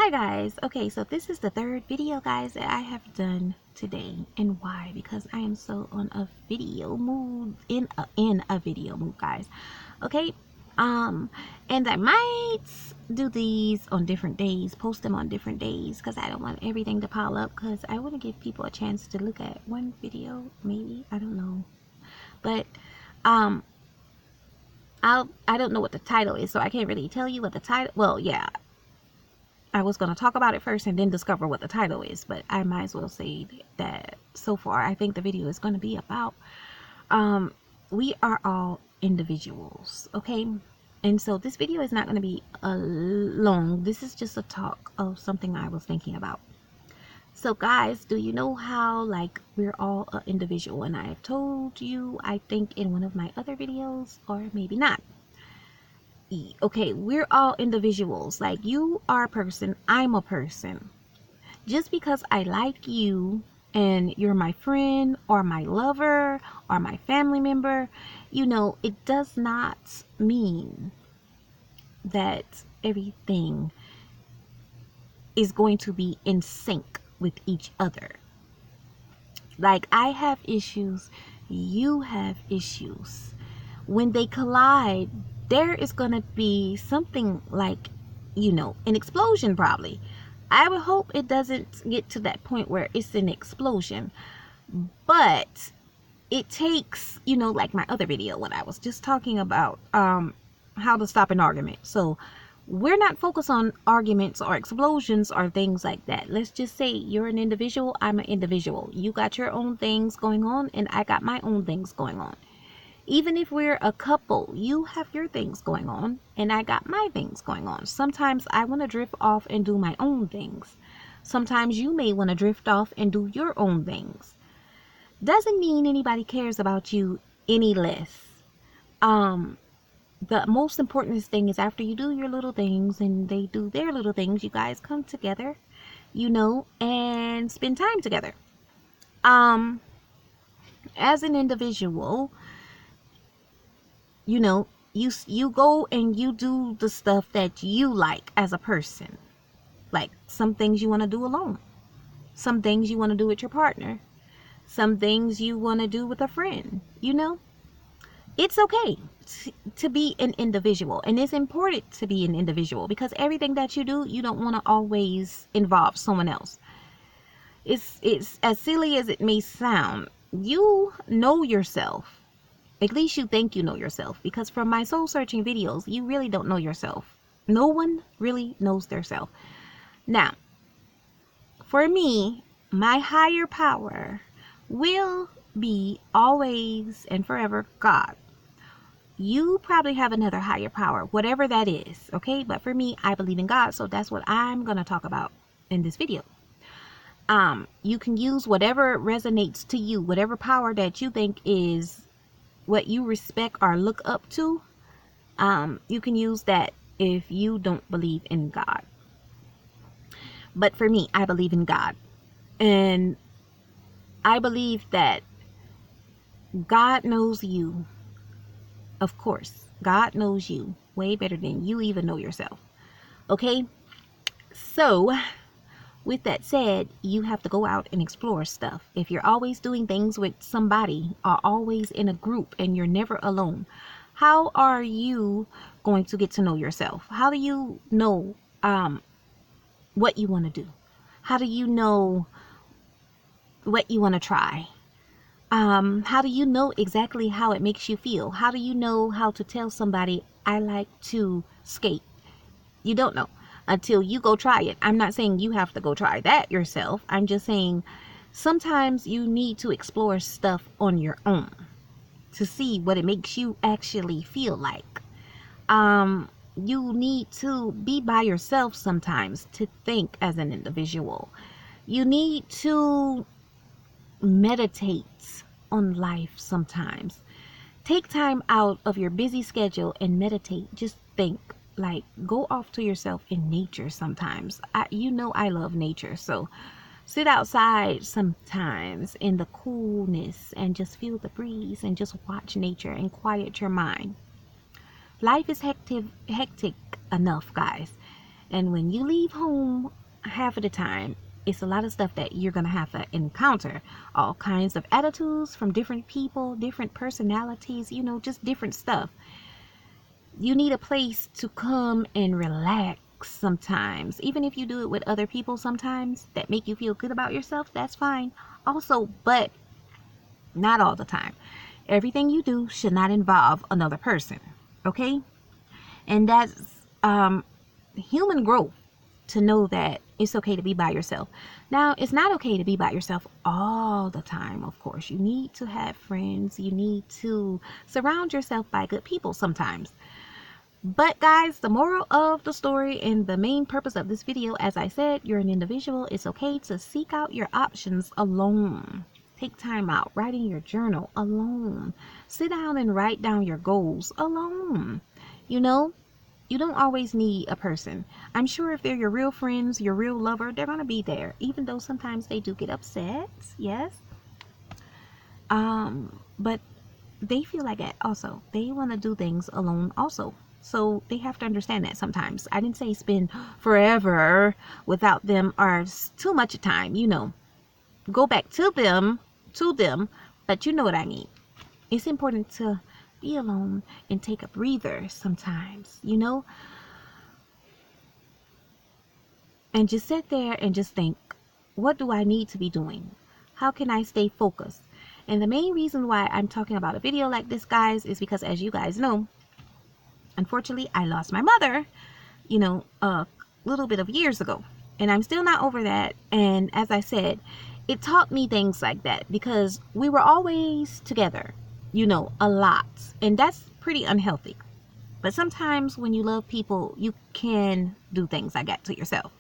Hi guys. Okay, so this is the third video, guys, that I have done today. And why? Because I am so on a video mood, in a video mood, guys. Okay? And I might do these on different days, post them on different days, because I don't want everything to pile up, because I want to give people a chance to look at one video, maybe. I don't know. But um I don't know what the title is, so I can't really tell you what the title. Well, yeah, I was going to talk about it first and then discover what the title is, but I might as well say that so far I think the video is going to be about we are all individuals, okay? And so this video is not going to be long. This is just a talk of something I was thinking about. So guys, do you know how like we're all an individual? And I have told you, I think in one of my other videos, or maybe not. Okay, we're all individuals. Like, you are a person, I'm a person. Just because I like you and you're my friend or my lover or my family member, it does not mean that everything is going to be in sync with each other. Like, I have issues, you have issues. When they collide, there is going to be something like, an explosion probably. I would hope it doesn't get to that point where it's an explosion. But it takes, like my other video when I was just talking about how to stop an argument. So we're not focused on arguments or explosions or things like that. Let's just say you're an individual, I'm an individual. You got your own things going on and I got my own things going on. Even if we're a couple, you have your things going on and I got my things going on. Sometimes I want to drift off and do my own things. Sometimes you may want to drift off and do your own things. Doesn't mean anybody cares about you any less. The most important thing is after you do your little things and they do their little things, you guys come together, and spend time together. As an individual, you go and you do the stuff that you like as a person. Like, some things you want to do alone, some things you want to do with your partner, some things you want to do with a friend. It's okay to be an individual, and it's important to be an individual, because everything that you do, you don't want to always involve someone else. It's as silly as it may sound. You know yourself. At least you think you know yourself, because from my soul searching videos, you really don't know yourself. No one really knows their self. Now, for me, my higher power will be always and forever God. You probably have another higher power, whatever that is, okay? But for me, I believe in God, so that's what I'm going to talk about in this video. You can use whatever resonates to you, whatever power that you think is what you respect or look up to. You can use that if you don't believe in God. But for me, I believe in God. And I believe that God knows you. Of course, God knows you way better than you even know yourself. Okay? So, with that said, you have to go out and explore stuff. If you're always doing things with somebody or always in a group and you're never alone, how are you going to get to know yourself? How do you know what you want to do? How do you know what you want to try? How do you know exactly how it makes you feel? How do you know how to tell somebody, I like to skate? You don't know until you go try it. I'm not saying you have to go try that yourself. I'm just saying sometimes you need to explore stuff on your own to see what it makes you actually feel like. You need to be by yourself sometimes to think as an individual. You need to meditate on life sometimes. Take time out of your busy schedule and meditate. Just think. Like, go off to yourself in nature sometimes. I love nature, so sit outside sometimes in the coolness and just feel the breeze and just watch nature and quiet your mind. Life is hectic enough, guys. And when you leave home, half of the time, it's a lot of stuff that you're going to have to encounter. All kinds of attitudes from different people, different personalities, just different stuff. You need a place to come and relax sometimes. Even if you do it with other people sometimes that make you feel good about yourself, that's fine. Also, but not all the time. Everything you do should not involve another person. Okay? And that's human growth to know that it's okay to be by yourself. Now, it's not okay to be by yourself all the time, of course. You need to have friends. You need to surround yourself by good people sometimes. But guys, the moral of the story and the main purpose of this video, as I said, you're an individual. It's okay to seek out your options alone. Take time out, writing your journal alone. Sit down and write down your goals alone. You don't always need a person. I'm sure if they're your real friends, your real lover, they're going to be there. Even though sometimes they do get upset. Yes. But they feel like that also. They want to do things alone also. So they have to understand that sometimes. I didn't say spend forever without them or too much time, Go back to them, but you know what I mean. It's important to be alone and take a breather sometimes, And just sit there and just think, what do I need to be doing? How can I stay focused? And the main reason why I'm talking about a video like this, guys, is because, as you guys know, unfortunately, I lost my mother, a little bit of years ago. And I'm still not over that. And as I said, it taught me things like that because we were always together, a lot. And that's pretty unhealthy. But sometimes when you love people, you can do things like that to yourself.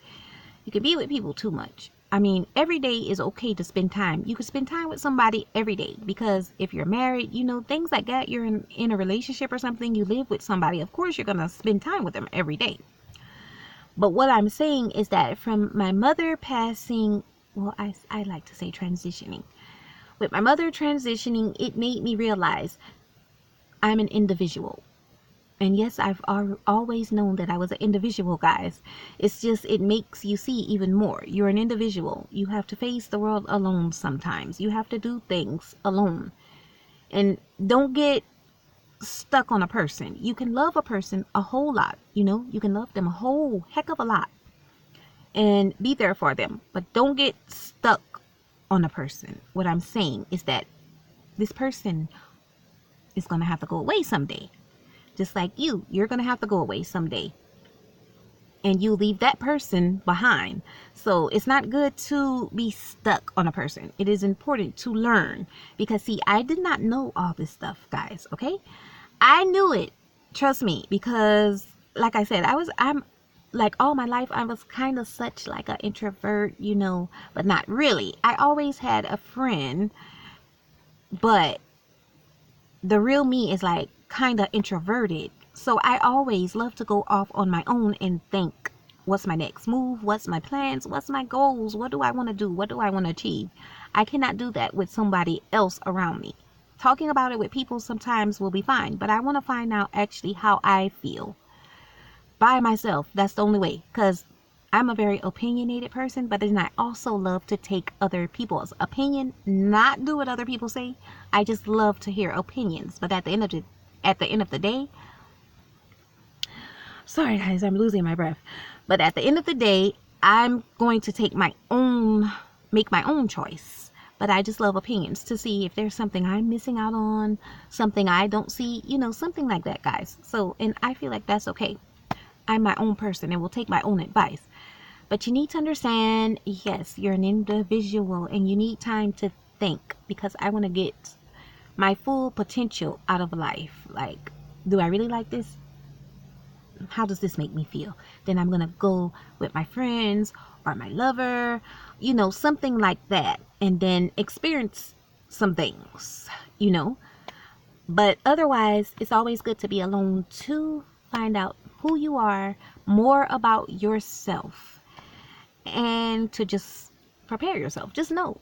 You can be with people too much. I mean, every day is okay to spend time. You can spend time with somebody every day because if you're married, things like that, you're in a relationship or something, you live with somebody, of course, you're going to spend time with them every day. But what I'm saying is that from my mother passing, well, I like to say transitioning. With my mother transitioning, it made me realize I'm an individual. And yes, I've always known that I was an individual, guys. It's just, it makes you see even more. You're an individual. You have to face the world alone sometimes. You have to do things alone. And don't get stuck on a person. You can love a person a whole lot, You can love them a whole heck of a lot. And be there for them. But don't get stuck on a person. What I'm saying is that this person is going to have to go away someday. Just like you're going to have to go away someday. And you leave that person behind. So it's not good to be stuck on a person. It is important to learn. Because see, I did not know all this stuff, guys. Okay? I knew it. Trust me. Because like I said, I'm like all my life, I was kind of such like an introvert, but not really. I always had a friend. But the real me is like kind of introverted. So I always love to go off on my own and think, what's my next move? What's my plans? What's my goals? What do I want to do? What do I want to achieve? I cannot do that with somebody else around me. Talking about it with people sometimes will be fine, but I want to find out actually how I feel by myself. That's the only way, because I'm a very opinionated person, but then I also love to take other people's opinion, not do what other people say. I just love to hear opinions. But at the end of the day, sorry guys, I'm losing my breath. But at the end of the day, I'm going to make my own choice. But I just love opinions to see if there's something I'm missing out on, something I don't see, something like that, guys. So, and I feel like that's okay. I'm my own person and will take my own advice. But you need to understand, yes, you're an individual and you need time to think, because I want to get my full potential out of life. Like, do I really like this? How does this make me feel? Then I'm going to go with my friends or my lover, something like that. And then experience some things, But otherwise, it's always good to be alone to find out who you are, more about yourself. And to just prepare yourself. Just know,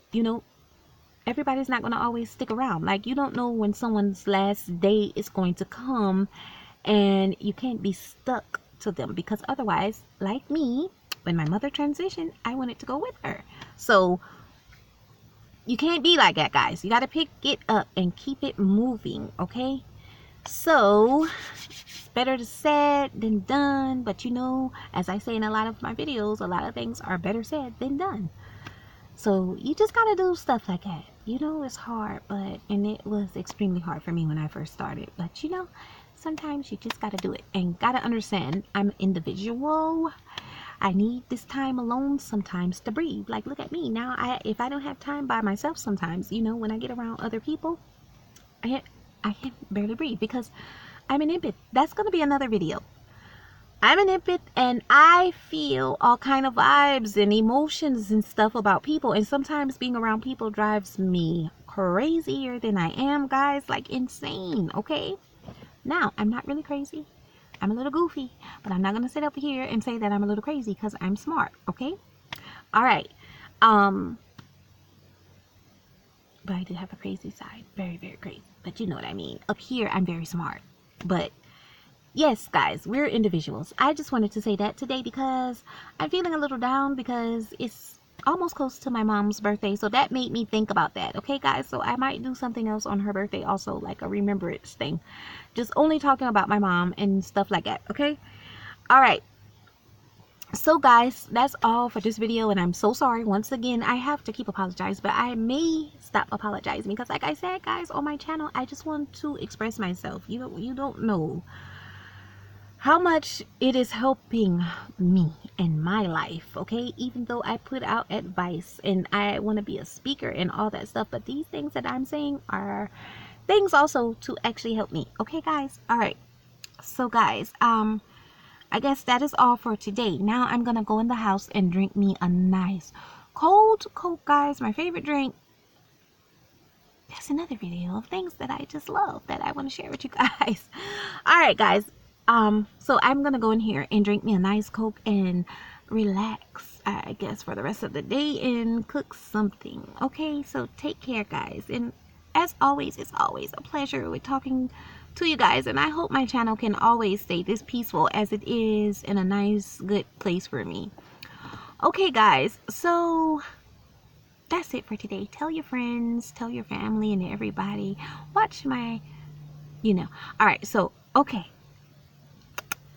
everybody's not going to always stick around. Like, you don't know when someone's last day is going to come, and you can't be stuck to them, because otherwise, like me, when my mother transitioned, I wanted to go with her. So you can't be like that, guys. You got to pick it up and keep it moving, okay? So it's better said than done, but you know, as I say in a lot of my videos, a lot of things are better said than done. So you just gotta do stuff like that. You know, it's hard, and it was extremely hard for me when I first started, but you know, sometimes you just gotta do it and gotta understand I'm an individual. I need this time alone sometimes to breathe. Like, look at me now. If I don't have time by myself sometimes, you know, when I get around other people, I can barely breathe because I'm an empath. That's gonna be another video. I'm an empath, and I feel all kind of vibes and emotions and stuff about people, and sometimes being around people drives me crazier than I am, guys, like insane. Okay, now I'm not really crazy. I'm a little goofy, but I'm not gonna sit up here and say that I'm a little crazy because I'm smart. Okay, all right. But I do have a crazy side, very, very crazy, but you know what I mean. Up here I'm very smart, but yes, guys, we're individuals. I just wanted to say that today because I'm feeling a little down because it's almost close to my mom's birthday. So that made me think about that. Okay, guys, so I might do something else on her birthday also, like a remembrance thing. Just only talking about my mom and stuff like that, okay? All right. So guys, that's all for this video, and I'm so sorry once again. I have to keep apologizing, but I may stop apologizing because, like I said, guys, on my channel, I just want to express myself. You don't know how much it is helping me in my life, okay? Even though I put out advice and I want to be a speaker and all that stuff, but these things that I'm saying are things also to actually help me, okay, guys? All right, so guys, I guess that is all for today. Now I'm gonna go in the house and drink me a nice cold Coke, guys, my favorite drink. That's another video of things that I just love that I want to share with you guys. All right, guys. So I'm gonna go in here and drink me a nice Coke and relax, I guess, for the rest of the day and cook something. Okay, so take care, guys. And as always, it's always a pleasure with talking to you guys, and I hope my channel can always stay this peaceful as it is in a nice, good place for me. Okay, guys, so that's it for today. Tell your friends, tell your family, and everybody. Watch my, all right, so okay,